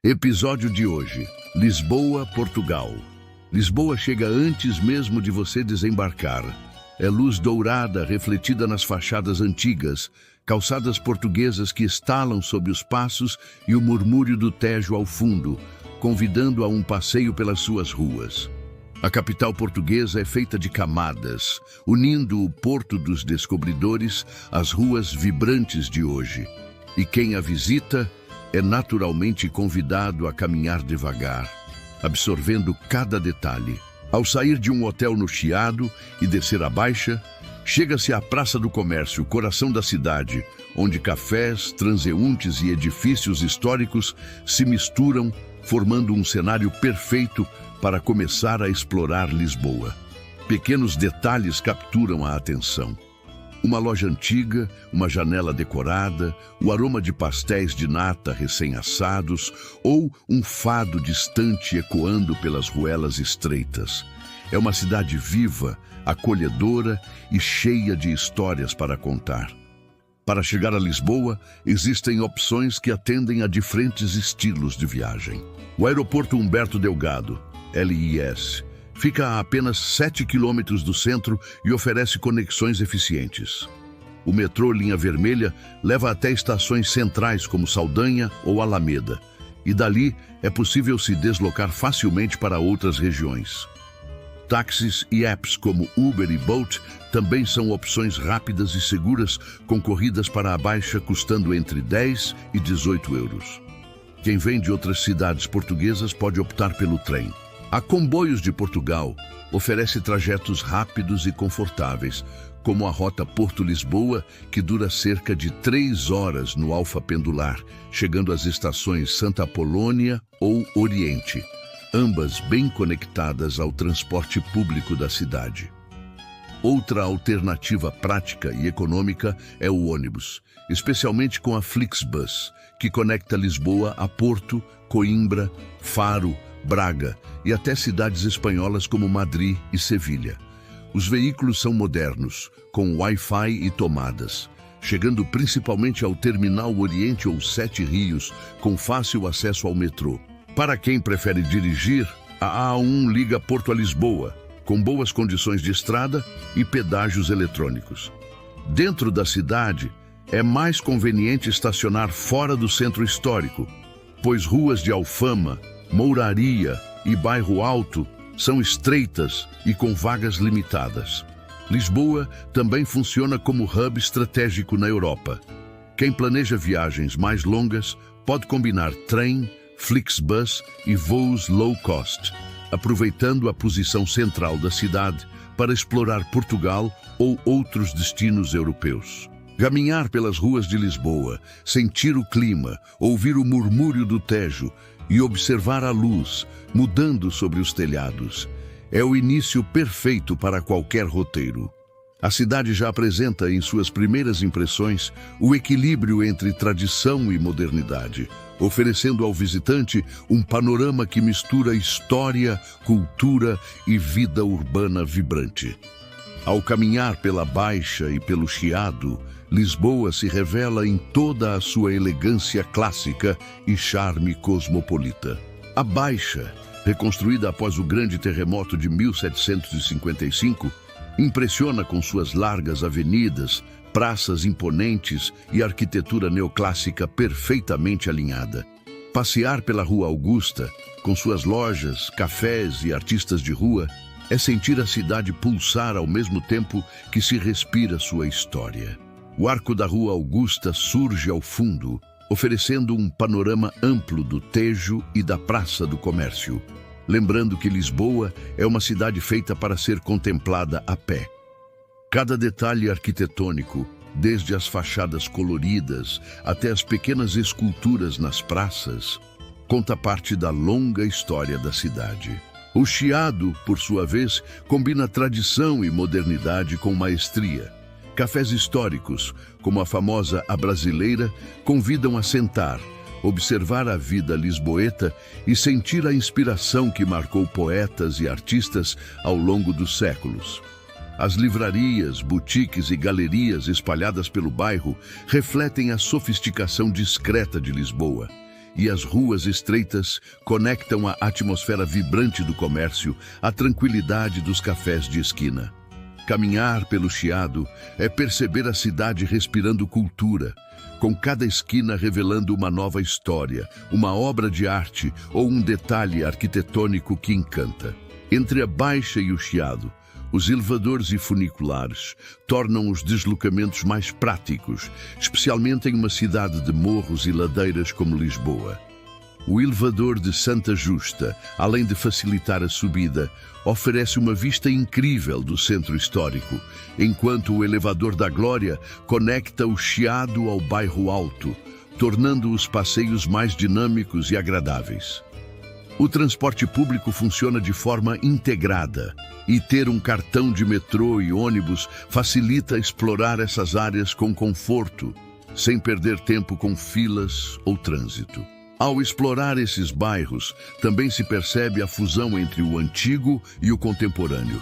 Episódio de hoje: Lisboa, Portugal. Lisboa chega antes mesmo de você desembarcar. É luz dourada refletida nas fachadas antigas, calçadas portuguesas que estalam sob os passos e o murmúrio do Tejo ao fundo, convidando a um passeio pelas suas ruas. A capital portuguesa é feita de camadas, unindo o Porto dos Descobridores às ruas vibrantes de hoje. E quem a visita é naturalmente convidado a caminhar devagar, absorvendo cada detalhe. Ao sair de um hotel no Chiado e descer a Baixa, chega-se à Praça do Comércio, coração da cidade, onde cafés, transeuntes e edifícios históricos se misturam, formando um cenário perfeito para começar a explorar Lisboa. Pequenos detalhes capturam a atenção. Uma loja antiga, uma janela decorada, o aroma de pastéis de nata recém-assados ou um fado distante ecoando pelas ruelas estreitas. É uma cidade viva, acolhedora e cheia de histórias para contar. Para chegar a Lisboa, existem opções que atendem a diferentes estilos de viagem. O Aeroporto Humberto Delgado, LIS, fica a apenas 7 quilômetros do centro e oferece conexões eficientes. O metrô Linha Vermelha leva até estações centrais como Saldanha ou Alameda, e dali é possível se deslocar facilmente para outras regiões. Táxis e apps como Uber e Bolt também são opções rápidas e seguras, com corridas para a Baixa custando entre 10 e 18 euros. Quem vem de outras cidades portuguesas pode optar pelo trem. A Comboios de Portugal oferece trajetos rápidos e confortáveis, como a rota Porto-Lisboa, que dura cerca de 3 horas no Alfa Pendular, chegando às estações Santa Apolónia ou Oriente, ambas bem conectadas ao transporte público da cidade. Outra alternativa prática e econômica é o ônibus, especialmente com a Flixbus, que conecta Lisboa a Porto, Coimbra, Faro, Braga e até cidades espanholas como Madrid e Sevilha. Os veículos são modernos, com Wi-Fi e tomadas, chegando principalmente ao Terminal Oriente ou Sete Rios, com fácil acesso ao metrô. Para quem prefere dirigir, a A1 liga Porto a Lisboa, com boas condições de estrada e pedágios eletrônicos. Dentro da cidade, é mais conveniente estacionar fora do centro histórico, pois ruas de Alfama, Mouraria e Bairro Alto são estreitas e com vagas limitadas. Lisboa também funciona como hub estratégico na Europa. Quem planeja viagens mais longas pode combinar trem, Flixbus e voos low cost, aproveitando a posição central da cidade para explorar Portugal ou outros destinos europeus. Caminhar pelas ruas de Lisboa, sentir o clima, ouvir o murmúrio do Tejo e observar a luz mudando sobre os telhados é o início perfeito para qualquer roteiro. A cidade já apresenta em suas primeiras impressões o equilíbrio entre tradição e modernidade, oferecendo ao visitante um panorama que mistura história, cultura e vida urbana vibrante. Ao caminhar pela Baixa e pelo Chiado, Lisboa se revela em toda a sua elegância clássica e charme cosmopolita. A Baixa, reconstruída após o grande terremoto de 1755, impressiona com suas largas avenidas, praças imponentes e arquitetura neoclássica perfeitamente alinhada. Passear pela Rua Augusta, com suas lojas, cafés e artistas de rua, é sentir a cidade pulsar ao mesmo tempo que se respira sua história. O arco da Rua Augusta surge ao fundo, oferecendo um panorama amplo do Tejo e da Praça do Comércio, lembrando que Lisboa é uma cidade feita para ser contemplada a pé. Cada detalhe arquitetônico, desde as fachadas coloridas até as pequenas esculturas nas praças, conta parte da longa história da cidade. O Chiado, por sua vez, combina tradição e modernidade com maestria. Cafés históricos, como a famosa A Brasileira, convidam a sentar, observar a vida lisboeta e sentir a inspiração que marcou poetas e artistas ao longo dos séculos. As livrarias, boutiques e galerias espalhadas pelo bairro refletem a sofisticação discreta de Lisboa, e as ruas estreitas conectam a atmosfera vibrante do comércio à tranquilidade dos cafés de esquina. Caminhar pelo Chiado é perceber a cidade respirando cultura, com cada esquina revelando uma nova história, uma obra de arte ou um detalhe arquitetônico que encanta. Entre a Baixa e o Chiado, os elevadores e funiculares tornam os deslocamentos mais práticos, especialmente em uma cidade de morros e ladeiras como Lisboa. O elevador de Santa Justa, além de facilitar a subida, oferece uma vista incrível do centro histórico, enquanto o elevador da Glória conecta o Chiado ao Bairro Alto, tornando os passeios mais dinâmicos e agradáveis. O transporte público funciona de forma integrada e ter um cartão de metrô e ônibus facilita explorar essas áreas com conforto, sem perder tempo com filas ou trânsito. Ao explorar esses bairros, também se percebe a fusão entre o antigo e o contemporâneo.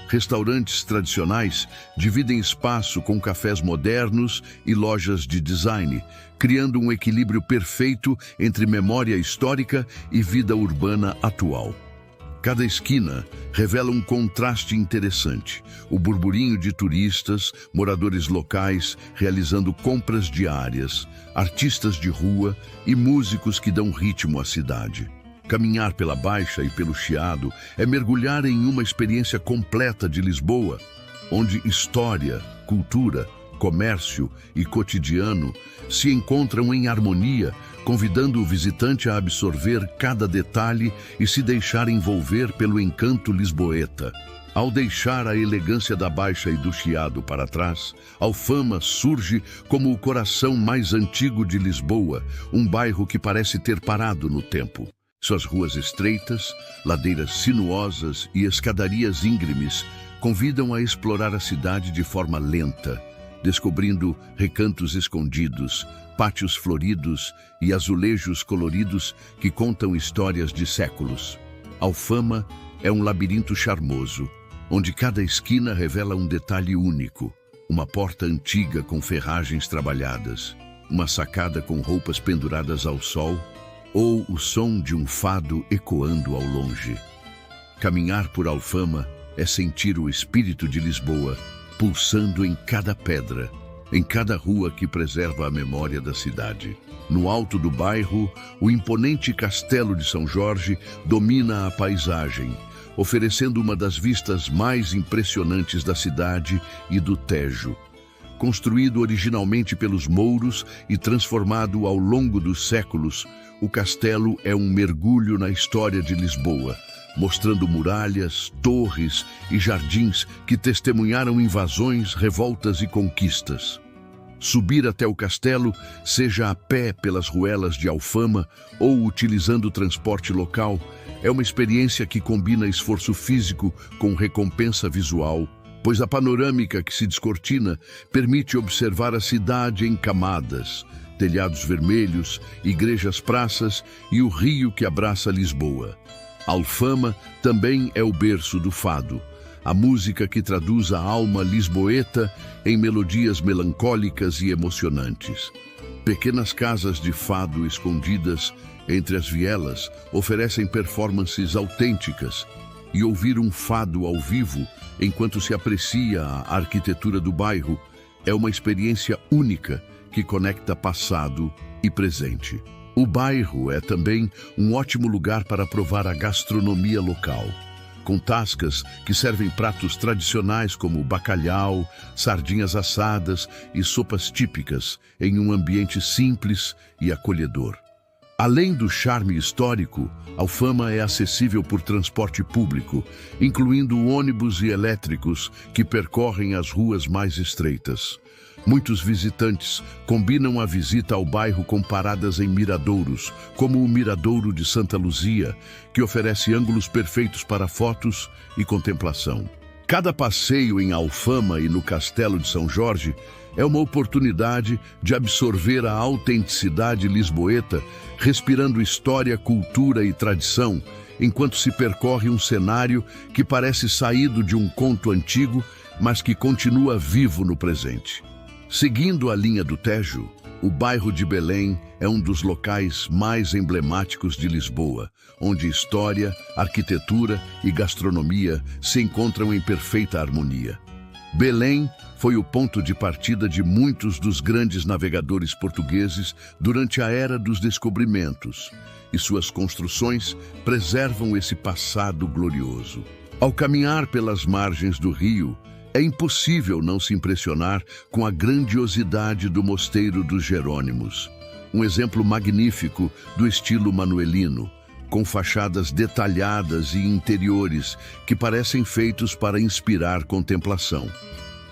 Restaurantes tradicionais dividem espaço com cafés modernos e lojas de design, criando um equilíbrio perfeito entre memória histórica e vida urbana atual. Cada esquina revela um contraste interessante. O burburinho de turistas, moradores locais realizando compras diárias, artistas de rua e músicos que dão ritmo à cidade. Caminhar pela Baixa e pelo Chiado é mergulhar em uma experiência completa de Lisboa, onde história, cultura, comércio e cotidiano se encontram em harmonia, convidando o visitante a absorver cada detalhe e se deixar envolver pelo encanto lisboeta. Ao deixar a elegância da Baixa e do Chiado para trás, Alfama surge como o coração mais antigo de Lisboa, um bairro que parece ter parado no tempo. Suas ruas estreitas, ladeiras sinuosas e escadarias íngremes convidam a explorar a cidade de forma lenta, descobrindo recantos escondidos, pátios floridos e azulejos coloridos que contam histórias de séculos. Alfama é um labirinto charmoso, onde cada esquina revela um detalhe único, uma porta antiga com ferragens trabalhadas, uma sacada com roupas penduradas ao sol, ou o som de um fado ecoando ao longe. Caminhar por Alfama é sentir o espírito de Lisboa pulsando em cada pedra, em cada rua que preserva a memória da cidade. No alto do bairro, o imponente Castelo de São Jorge domina a paisagem, oferecendo uma das vistas mais impressionantes da cidade e do Tejo. Construído originalmente pelos mouros e transformado ao longo dos séculos, o castelo é um mergulho na história de Lisboa, mostrando muralhas, torres e jardins que testemunharam invasões, revoltas e conquistas. Subir até o castelo, seja a pé pelas ruelas de Alfama ou utilizando o transporte local, é uma experiência que combina esforço físico com recompensa visual, pois a panorâmica que se descortina permite observar a cidade em camadas, telhados vermelhos, igrejas, praças e o rio que abraça Lisboa. Alfama também é o berço do fado, a música que traduz a alma lisboeta em melodias melancólicas e emocionantes. Pequenas casas de fado escondidas entre as vielas oferecem performances autênticas, e ouvir um fado ao vivo enquanto se aprecia a arquitetura do bairro é uma experiência única que conecta passado e presente. O bairro é também um ótimo lugar para provar a gastronomia local, com tascas que servem pratos tradicionais como bacalhau, sardinhas assadas e sopas típicas em um ambiente simples e acolhedor. Além do charme histórico, Alfama é acessível por transporte público, incluindo ônibus e elétricos que percorrem as ruas mais estreitas. Muitos visitantes combinam a visita ao bairro com paradas em miradouros, como o Miradouro de Santa Luzia, que oferece ângulos perfeitos para fotos e contemplação. Cada passeio em Alfama e no Castelo de São Jorge é uma oportunidade de absorver a autenticidade lisboeta, respirando história, cultura e tradição, enquanto se percorre um cenário que parece saído de um conto antigo, mas que continua vivo no presente. Seguindo a linha do Tejo, O bairro de Belém é um dos locais mais emblemáticos de Lisboa, onde história, arquitetura e gastronomia se encontram em perfeita harmonia. Belém foi o ponto de partida de muitos dos grandes navegadores portugueses durante a Era dos Descobrimentos, e suas construções preservam esse passado glorioso. Ao caminhar pelas margens do rio, é impossível não se impressionar com a grandiosidade do Mosteiro dos Jerônimos, um exemplo magnífico do estilo manuelino, com fachadas detalhadas e interiores que parecem feitos para inspirar contemplação.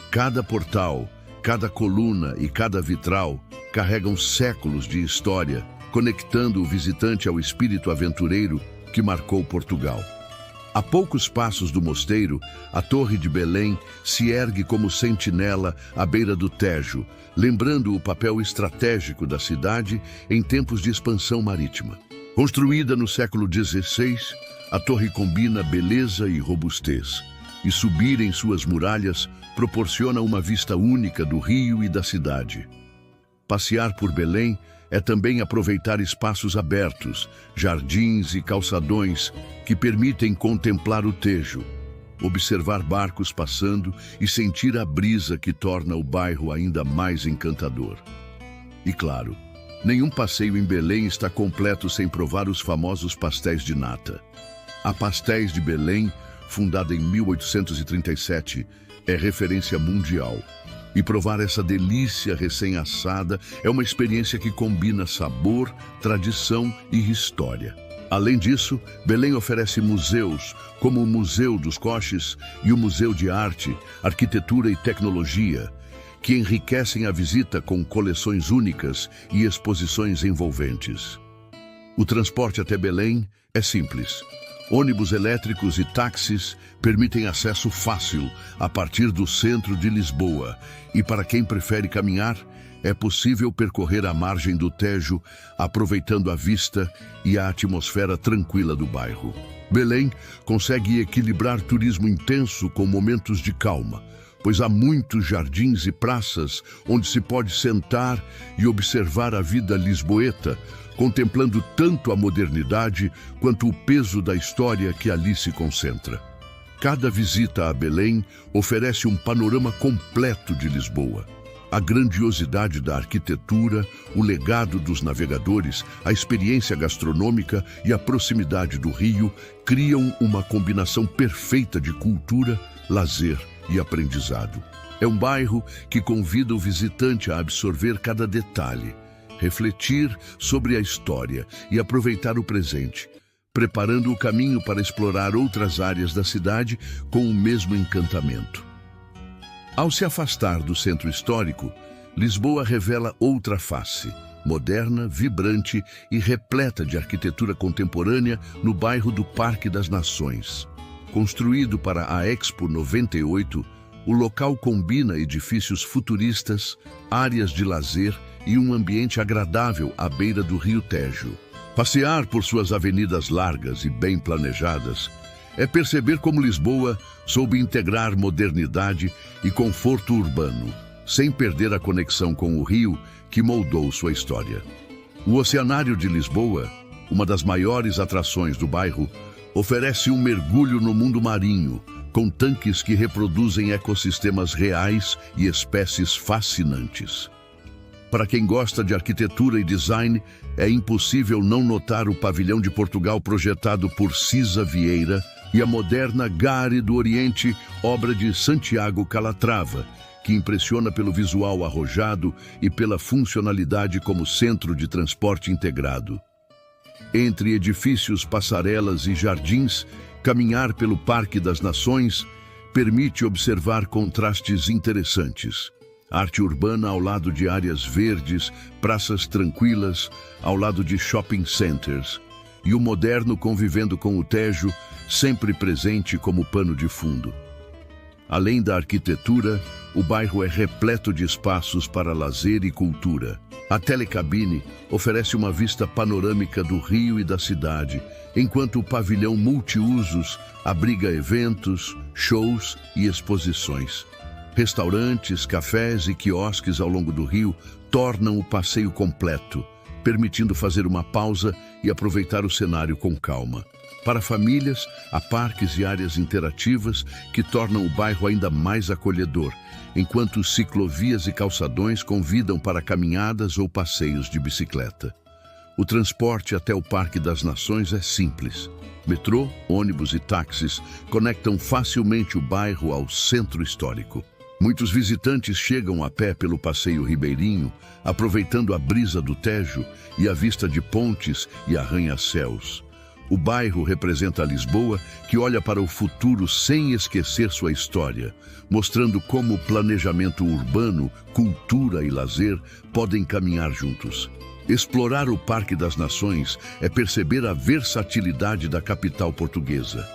Cada portal, cada coluna e cada vitral carregam séculos de história, conectando o visitante ao espírito aventureiro que marcou Portugal. A poucos passos do mosteiro, a Torre de Belém se ergue como sentinela à beira do Tejo, lembrando o papel estratégico da cidade em tempos de expansão marítima. Construída no século XVI, a torre combina beleza e robustez, e subir em suas muralhas proporciona uma vista única do rio e da cidade. Passear por Belém é também aproveitar espaços abertos, jardins e calçadões que permitem contemplar o Tejo, observar barcos passando e sentir a brisa que torna o bairro ainda mais encantador. E claro, nenhum passeio em Belém está completo sem provar os famosos pastéis de nata. A Pastéis de Belém, fundada em 1837, é referência mundial. E provar essa delícia recém-assada é uma experiência que combina sabor, tradição e história. Além disso, Belém oferece museus, como o Museu dos Coches e o Museu de Arte, Arquitetura e Tecnologia, que enriquecem a visita com coleções únicas e exposições envolventes. O transporte até Belém é simples. Ônibus elétricos e táxis permitem acesso fácil a partir do centro de Lisboa, e para quem prefere caminhar, é possível percorrer a margem do Tejo, aproveitando a vista e a atmosfera tranquila do bairro. Belém consegue equilibrar turismo intenso com momentos de calma, pois há muitos jardins e praças onde se pode sentar e observar a vida lisboeta, contemplando tanto a modernidade quanto o peso da história que ali se concentra. Cada visita a Belém oferece um panorama completo de Lisboa. A grandiosidade da arquitetura, o legado dos navegadores, a experiência gastronômica e a proximidade do rio criam uma combinação perfeita de cultura, lazer e aprendizado. É um bairro que convida o visitante a absorver cada detalhe, refletir sobre a história e aproveitar o presente, preparando o caminho para explorar outras áreas da cidade com o mesmo encantamento. Ao se afastar do centro histórico, Lisboa revela outra face, moderna, vibrante e repleta de arquitetura contemporânea no bairro do Parque das Nações. Construído para a Expo 98, o local combina edifícios futuristas, áreas de lazer e um ambiente agradável à beira do rio Tejo. Passear por suas avenidas largas e bem planejadas é perceber como Lisboa soube integrar modernidade e conforto urbano, sem perder a conexão com o rio que moldou sua história. O Oceanário de Lisboa, uma das maiores atrações do bairro, oferece um mergulho no mundo marinho, com tanques que reproduzem ecossistemas reais e espécies fascinantes. Para quem gosta de arquitetura e design, é impossível não notar o pavilhão de Portugal projetado por Cisa Vieira e a moderna Gare do Oriente, obra de Santiago Calatrava, que impressiona pelo visual arrojado e pela funcionalidade como centro de transporte integrado. Entre edifícios, passarelas e jardins, caminhar pelo Parque das Nações permite observar contrastes interessantes. Arte urbana ao lado de áreas verdes, praças tranquilas ao lado de shopping centers, e o moderno convivendo com o Tejo, sempre presente como pano de fundo. Além da arquitetura, o bairro é repleto de espaços para lazer e cultura. A telecabine oferece uma vista panorâmica do rio e da cidade, enquanto o pavilhão multiusos abriga eventos, shows e exposições. Restaurantes, cafés e quiosques ao longo do rio tornam o passeio completo, permitindo fazer uma pausa e aproveitar o cenário com calma. Para famílias, há parques e áreas interativas que tornam o bairro ainda mais acolhedor, enquanto ciclovias e calçadões convidam para caminhadas ou passeios de bicicleta. O transporte até o Parque das Nações é simples. Metrô, ônibus e táxis conectam facilmente o bairro ao centro histórico. Muitos visitantes chegam a pé pelo Passeio Ribeirinho, aproveitando a brisa do Tejo e a vista de pontes e arranha-céus. O bairro representa Lisboa, que olha para o futuro sem esquecer sua história, mostrando como planejamento urbano, cultura e lazer podem caminhar juntos. Explorar o Parque das Nações é perceber a versatilidade da capital portuguesa.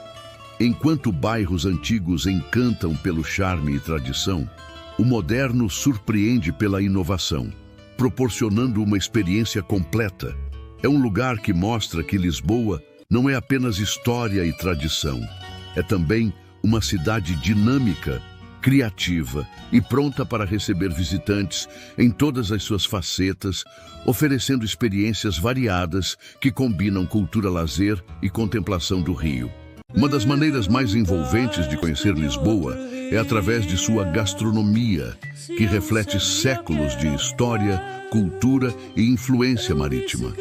Enquanto bairros antigos encantam pelo charme e tradição, o moderno surpreende pela inovação, proporcionando uma experiência completa. É um lugar que mostra que Lisboa não é apenas história e tradição, é também uma cidade dinâmica, criativa e pronta para receber visitantes em todas as suas facetas, oferecendo experiências variadas que combinam cultura-lazer e contemplação do rio. Uma das maneiras mais envolventes de conhecer Lisboa é através de sua gastronomia, que reflete séculos de história, cultura e influência marítima.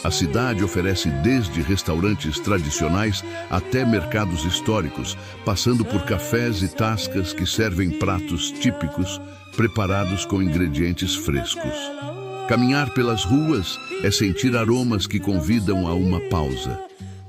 A cidade oferece desde restaurantes tradicionais até mercados históricos, passando por cafés e tascas que servem pratos típicos, preparados com ingredientes frescos. Caminhar pelas ruas é sentir aromas que convidam a uma pausa.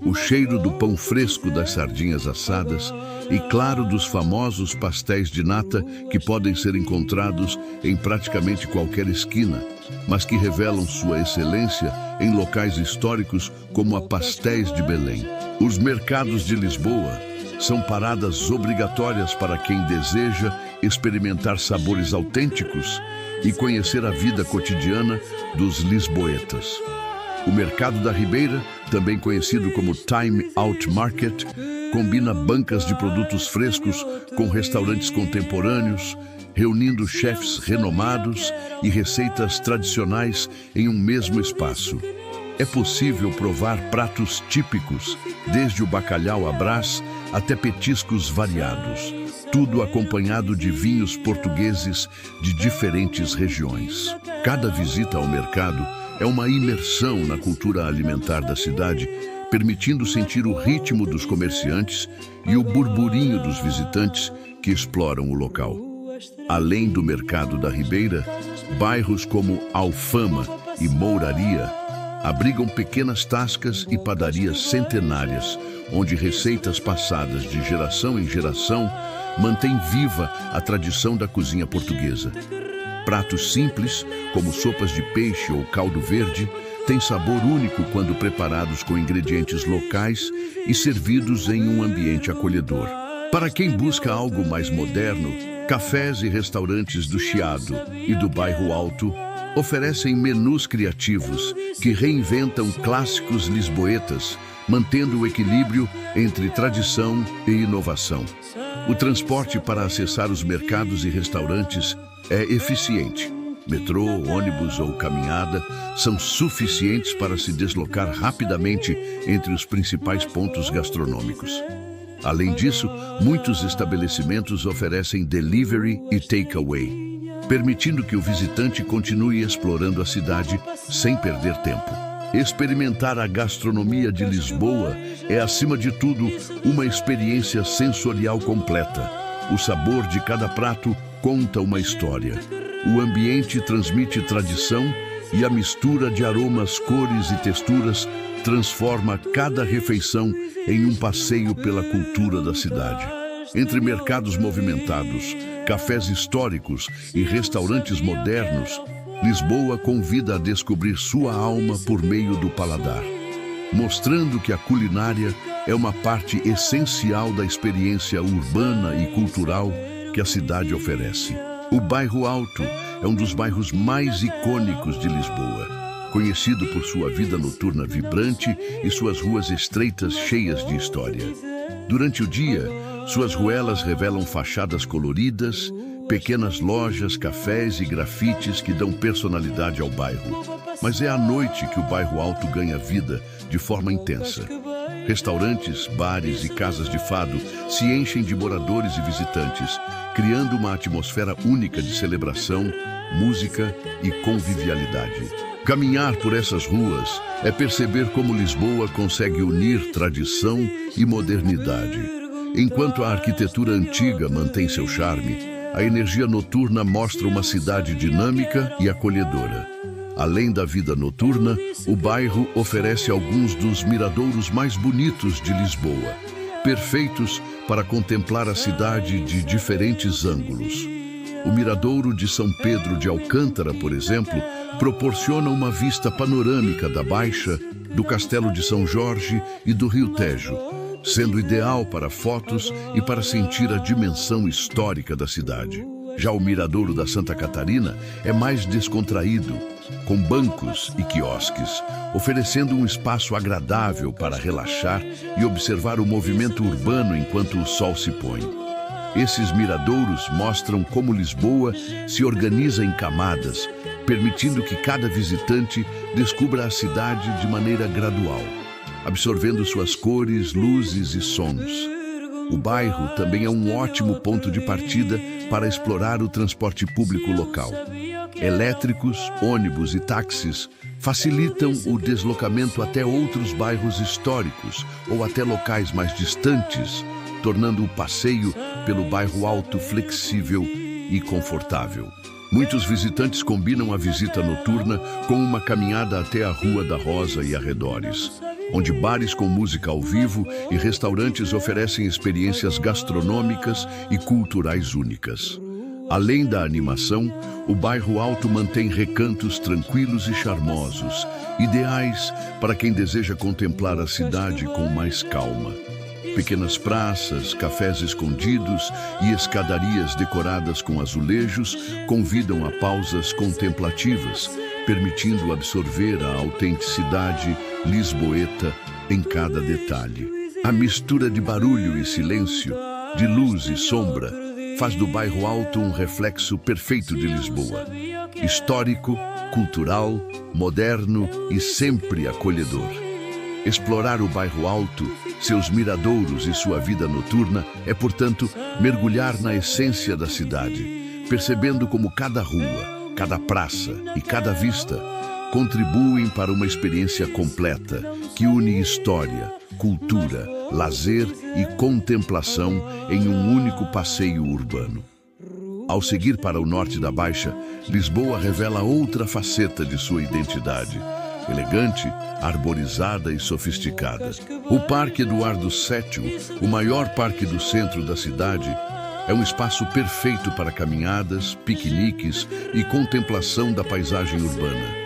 O cheiro do pão fresco das sardinhas assadas e, claro, dos famosos pastéis de nata que podem ser encontrados em praticamente qualquer esquina, mas que revelam sua excelência em locais históricos como a Pastéis de Belém. Os mercados de Lisboa são paradas obrigatórias para quem deseja experimentar sabores autênticos e conhecer a vida cotidiana dos lisboetas. O Mercado da Ribeira, também conhecido como Time Out Market, combina bancas de produtos frescos com restaurantes contemporâneos, reunindo chefes renomados e receitas tradicionais em um mesmo espaço. É possível provar pratos típicos, desde o bacalhau à brás até petiscos variados, tudo acompanhado de vinhos portugueses de diferentes regiões. Cada visita ao mercado é uma imersão na cultura alimentar da cidade, permitindo sentir o ritmo dos comerciantes e o burburinho dos visitantes que exploram o local. Além do Mercado da Ribeira, bairros como Alfama e Mouraria abrigam pequenas tascas e padarias centenárias, onde receitas passadas de geração em geração mantêm viva a tradição da cozinha portuguesa. Pratos simples, como sopas de peixe ou caldo verde, têm sabor único quando preparados com ingredientes locais e servidos em um ambiente acolhedor. Para quem busca algo mais moderno, cafés e restaurantes do Chiado e do Bairro Alto oferecem menus criativos que reinventam clássicos lisboetas, mantendo o equilíbrio entre tradição e inovação. O transporte para acessar os mercados e restaurantes é eficiente. Metrô, ônibus ou caminhada são suficientes para se deslocar rapidamente entre os principais pontos gastronômicos. Além disso, muitos estabelecimentos oferecem delivery e takeaway, permitindo que o visitante continue explorando a cidade sem perder tempo. Experimentar a gastronomia de Lisboa é, acima de tudo, uma experiência sensorial completa. O sabor de cada prato conta uma história. O ambiente transmite tradição e a mistura de aromas, cores e texturas transforma cada refeição em um passeio pela cultura da cidade. Entre mercados movimentados, cafés históricos e restaurantes modernos, Lisboa convida a descobrir sua alma por meio do paladar, mostrando que a culinária é uma parte essencial da experiência urbana e cultural que a cidade oferece. O Bairro Alto é um dos bairros mais icônicos de Lisboa, conhecido por sua vida noturna vibrante e suas ruas estreitas cheias de história. Durante o dia, suas ruelas revelam fachadas coloridas, Pequenas lojas, cafés e grafites que dão personalidade ao bairro. Mas é à noite que o bairro Alto ganha vida de forma intensa. Restaurantes, bares e casas de fado se enchem de moradores e visitantes, criando uma atmosfera única de celebração, música e convivialidade. Caminhar por essas ruas é perceber como Lisboa consegue unir tradição e modernidade. Enquanto a arquitetura antiga mantém seu charme, a energia noturna mostra uma cidade dinâmica e acolhedora. Além da vida noturna, o bairro oferece alguns dos miradouros mais bonitos de Lisboa, perfeitos para contemplar a cidade de diferentes ângulos. O Miradouro de São Pedro de Alcântara, por exemplo, proporciona uma vista panorâmica da Baixa, do Castelo de São Jorge e do Rio Tejo, sendo ideal para fotos e para sentir a dimensão histórica da cidade. Já o Miradouro da Santa Catarina é mais descontraído, com bancos e quiosques, oferecendo um espaço agradável para relaxar e observar o movimento urbano enquanto o sol se põe. Esses miradouros mostram como Lisboa se organiza em camadas, permitindo que cada visitante descubra a cidade de maneira gradual, absorvendo suas cores, luzes e sons. O bairro também é um ótimo ponto de partida para explorar o transporte público local. Elétricos, ônibus e táxis facilitam o deslocamento até outros bairros históricos ou até locais mais distantes, tornando o passeio pelo bairro Alto flexível e confortável. Muitos visitantes combinam a visita noturna com uma caminhada até a Rua da Rosa e arredores, onde bares com música ao vivo e restaurantes oferecem experiências gastronômicas e culturais únicas. Além da animação, o bairro Alto mantém recantos tranquilos e charmosos, ideais para quem deseja contemplar a cidade com mais calma. Pequenas praças, cafés escondidos e escadarias decoradas com azulejos convidam a pausas contemplativas, permitindo absorver a autenticidade lisboeta em cada detalhe. A mistura de barulho e silêncio, de luz e sombra, faz do bairro Alto um reflexo perfeito de Lisboa. Histórico, cultural, moderno e sempre acolhedor. Explorar o bairro Alto, seus miradouros e sua vida noturna é, portanto, mergulhar na essência da cidade, percebendo como cada rua, cada praça e cada vista contribuem para uma experiência completa que une história, cultura, lazer e contemplação em um único passeio urbano. Ao seguir para o norte da Baixa, Lisboa revela outra faceta de sua identidade, elegante, arborizada e sofisticada. O Parque Eduardo VII, o maior parque do centro da cidade, é um espaço perfeito para caminhadas, piqueniques e contemplação da paisagem urbana.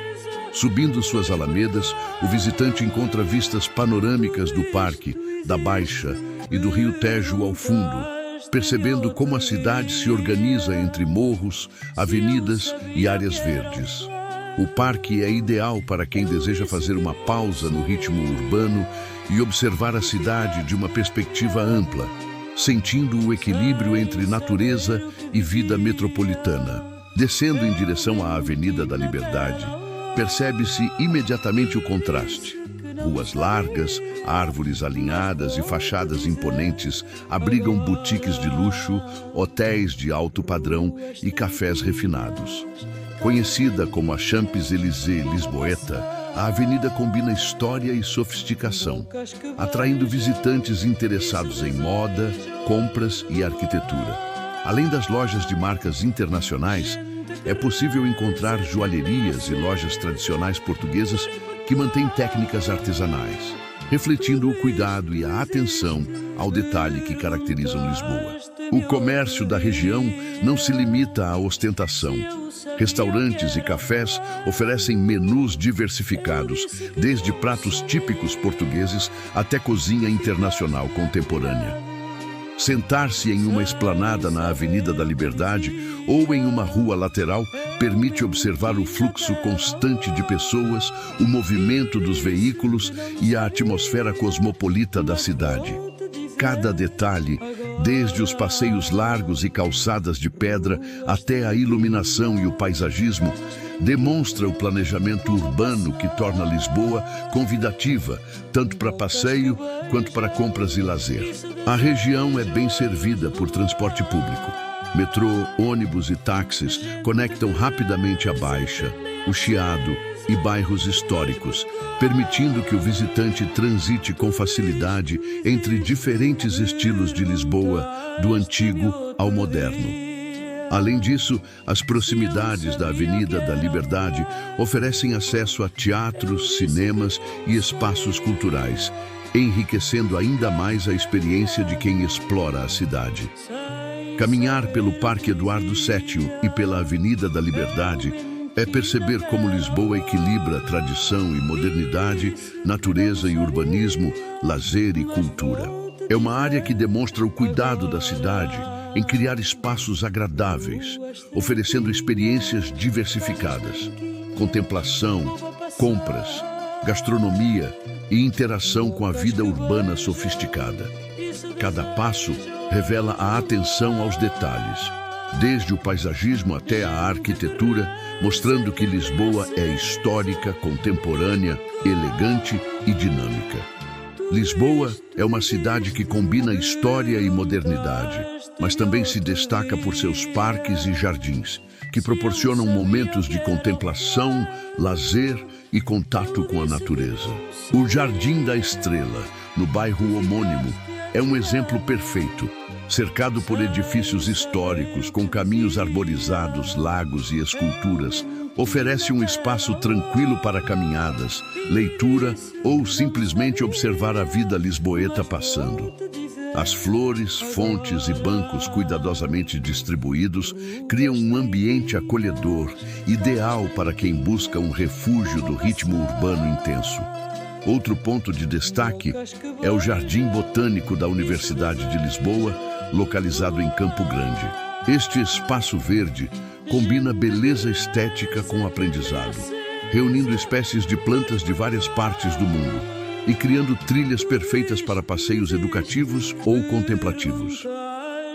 Subindo suas alamedas, o visitante encontra vistas panorâmicas do parque, da Baixa e do Rio Tejo ao fundo, percebendo como a cidade se organiza entre morros, avenidas e áreas verdes. O parque é ideal para quem deseja fazer uma pausa no ritmo urbano e observar a cidade de uma perspectiva ampla, sentindo o equilíbrio entre natureza e vida metropolitana. Descendo em direção à Avenida da Liberdade, percebe-se imediatamente o contraste. Ruas largas, árvores alinhadas e fachadas imponentes abrigam boutiques de luxo, hotéis de alto padrão e cafés refinados. Conhecida como a Champs-Élysées lisboeta, a avenida combina história e sofisticação, atraindo visitantes interessados em moda, compras e arquitetura. Além das lojas de marcas internacionais, é possível encontrar joalherias e lojas tradicionais portuguesas que mantêm técnicas artesanais, refletindo o cuidado e a atenção ao detalhe que caracterizam Lisboa. O comércio da região não se limita à ostentação. Restaurantes e cafés oferecem menus diversificados, desde pratos típicos portugueses até cozinha internacional contemporânea. Sentar-se em uma esplanada na Avenida da Liberdade ou em uma rua lateral permite observar o fluxo constante de pessoas, o movimento dos veículos e a atmosfera cosmopolita da cidade. Cada detalhe Desde os passeios largos e calçadas de pedra até a iluminação e o paisagismo, demonstra o planejamento urbano que torna Lisboa convidativa, tanto para passeio quanto para compras e lazer. A região é bem servida por transporte público. Metrô, ônibus e táxis conectam rapidamente a Baixa, o Chiado e bairros históricos, permitindo que o visitante transite com facilidade entre diferentes estilos de Lisboa, do antigo ao moderno. Além disso, as proximidades da Avenida da Liberdade oferecem acesso a teatros, cinemas e espaços culturais, enriquecendo ainda mais a experiência de quem explora a cidade. Caminhar pelo Parque Eduardo VII e pela Avenida da Liberdade é perceber como Lisboa equilibra tradição e modernidade, natureza e urbanismo, lazer e cultura. É uma área que demonstra o cuidado da cidade em criar espaços agradáveis, oferecendo experiências diversificadas, contemplação, compras, gastronomia e interação com a vida urbana sofisticada. Cada passo revela a atenção aos detalhes, desde o paisagismo até a arquitetura, mostrando que Lisboa é histórica, contemporânea, elegante e dinâmica. Lisboa é uma cidade que combina história e modernidade, mas também se destaca por seus parques e jardins, que proporcionam momentos de contemplação, lazer e contato com a natureza. O Jardim da Estrela, no bairro homônimo, é um exemplo perfeito, cercado por edifícios históricos, com caminhos arborizados, lagos e esculturas. Oferece um espaço tranquilo para caminhadas, leitura ou simplesmente observar a vida lisboeta passando. As flores, fontes e bancos cuidadosamente distribuídos criam um ambiente acolhedor, ideal para quem busca um refúgio do ritmo urbano intenso. Outro ponto de destaque é o Jardim Botânico da Universidade de Lisboa, localizado em Campo Grande. Este espaço verde combina beleza estética com aprendizado, reunindo espécies de plantas de várias partes do mundo e criando trilhas perfeitas para passeios educativos ou contemplativos.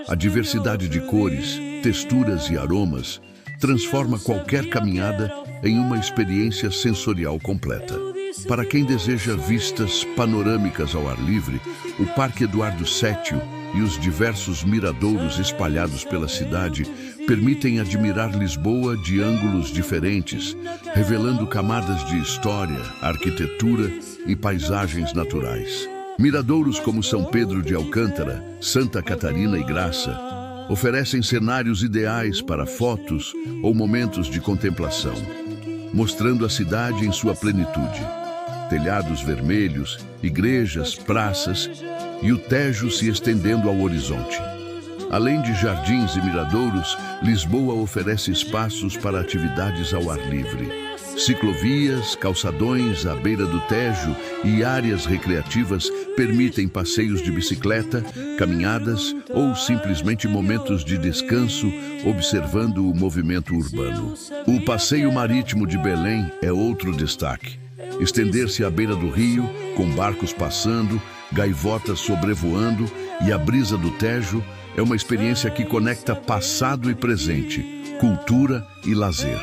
A diversidade de cores, texturas e aromas transforma qualquer caminhada em uma experiência sensorial completa. Para quem deseja vistas panorâmicas ao ar livre, o Parque Eduardo VII e os diversos miradouros espalhados pela cidade permitem admirar Lisboa de ângulos diferentes, revelando camadas de história, arquitetura e paisagens naturais. Miradouros como São Pedro de Alcântara, Santa Catarina e Graça oferecem cenários ideais para fotos ou momentos de contemplação, mostrando a cidade em sua plenitude. Telhados vermelhos, igrejas, praças e o Tejo se estendendo ao horizonte. Além de jardins e miradouros, Lisboa oferece espaços para atividades ao ar livre. Ciclovias, calçadões à beira do Tejo e áreas recreativas permitem passeios de bicicleta, caminhadas ou simplesmente momentos de descanso, observando o movimento urbano. O passeio marítimo de Belém é outro destaque. Estender-se à beira do rio, com barcos passando, gaivotas sobrevoando e a brisa do Tejo é uma experiência que conecta passado e presente, cultura e lazer.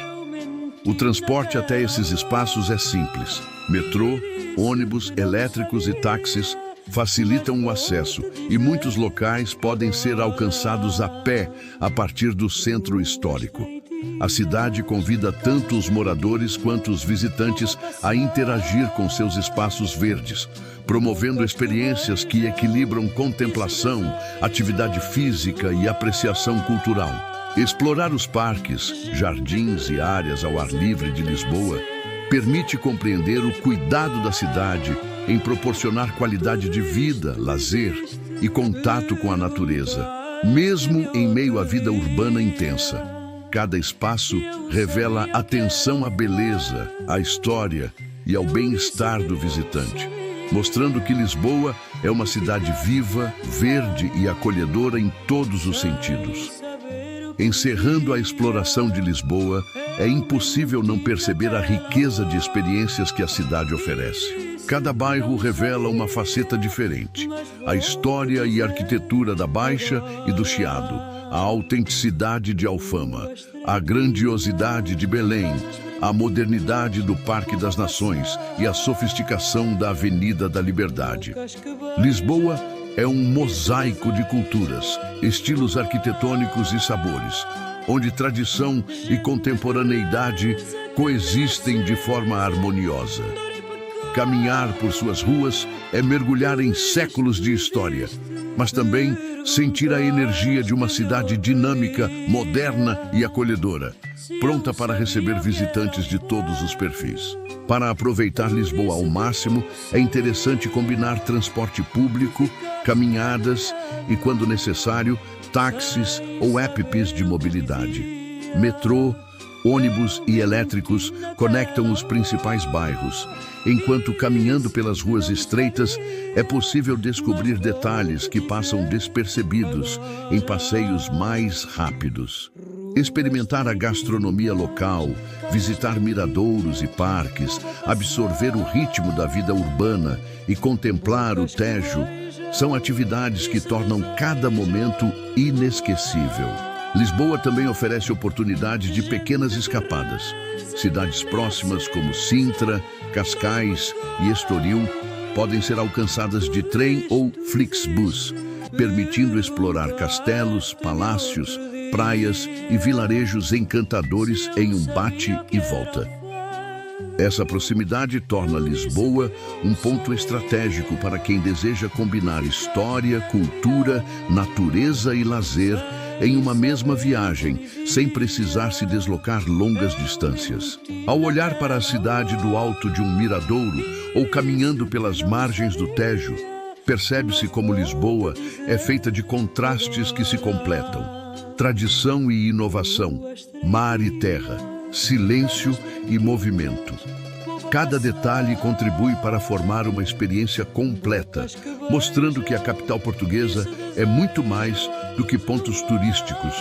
O transporte até esses espaços é simples. Metrô, ônibus, elétricos e táxis facilitam o acesso e muitos locais podem ser alcançados a pé a partir do centro histórico. A cidade convida tanto os moradores quanto os visitantes a interagir com seus espaços verdes, promovendo experiências que equilibram contemplação, atividade física e apreciação cultural. Explorar os parques, jardins e áreas ao ar livre de Lisboa permite compreender o cuidado da cidade em proporcionar qualidade de vida, lazer e contato com a natureza, mesmo em meio à vida urbana intensa. Cada espaço revela atenção à beleza, à história e ao bem-estar do visitante, mostrando que Lisboa é uma cidade viva, verde e acolhedora em todos os sentidos. Encerrando a exploração de Lisboa, é impossível não perceber a riqueza de experiências que a cidade oferece. Cada bairro revela uma faceta diferente. A história e arquitetura da Baixa e do Chiado, a autenticidade de Alfama, a grandiosidade de Belém, a modernidade do Parque das Nações e a sofisticação da Avenida da Liberdade. Lisboa é um mosaico de culturas, estilos arquitetônicos e sabores, onde tradição e contemporaneidade coexistem de forma harmoniosa. Caminhar por suas ruas é mergulhar em séculos de história, mas também sentir a energia de uma cidade dinâmica, moderna e acolhedora, pronta para receber visitantes de todos os perfis. Para aproveitar Lisboa ao máximo, é interessante combinar transporte público, caminhadas e, quando necessário, táxis ou apps de mobilidade. Metrô, ônibus e elétricos conectam os principais bairros, enquanto caminhando pelas ruas estreitas é possível descobrir detalhes que passam despercebidos em passeios mais rápidos. Experimentar a gastronomia local, visitar miradouros e parques, absorver o ritmo da vida urbana e contemplar o Tejo são atividades que tornam cada momento inesquecível. Lisboa também oferece oportunidades de pequenas escapadas. Cidades próximas como Sintra, Cascais e Estoril podem ser alcançadas de trem ou Flixbus, permitindo explorar castelos, palácios, praias e vilarejos encantadores em um bate e volta. Essa proximidade torna Lisboa um ponto estratégico para quem deseja combinar história, cultura, natureza e lazer em uma mesma viagem, sem precisar se deslocar longas distâncias. Ao olhar para a cidade do alto de um miradouro ou caminhando pelas margens do Tejo, percebe-se como Lisboa é feita de contrastes que se completam. Tradição e inovação, mar e terra, silêncio e movimento. Cada detalhe contribui para formar uma experiência completa, mostrando que a capital portuguesa é muito mais do que pontos turísticos.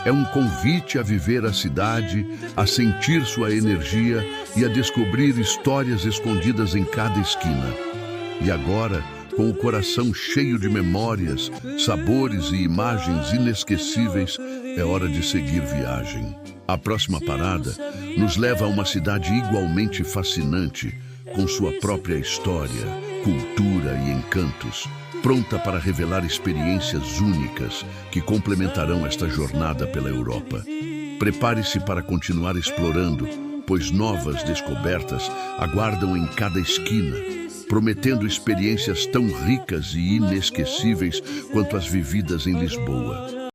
É um convite a viver a cidade, a sentir sua energia e a descobrir histórias escondidas em cada esquina. E agora, com o coração cheio de memórias, sabores e imagens inesquecíveis, é hora de seguir viagem. A próxima parada nos leva a uma cidade igualmente fascinante, com sua própria história, cultura e encantos, pronta para revelar experiências únicas que complementarão esta jornada pela Europa. Prepare-se para continuar explorando, pois novas descobertas aguardam em cada esquina, prometendo experiências tão ricas e inesquecíveis quanto as vividas em Lisboa.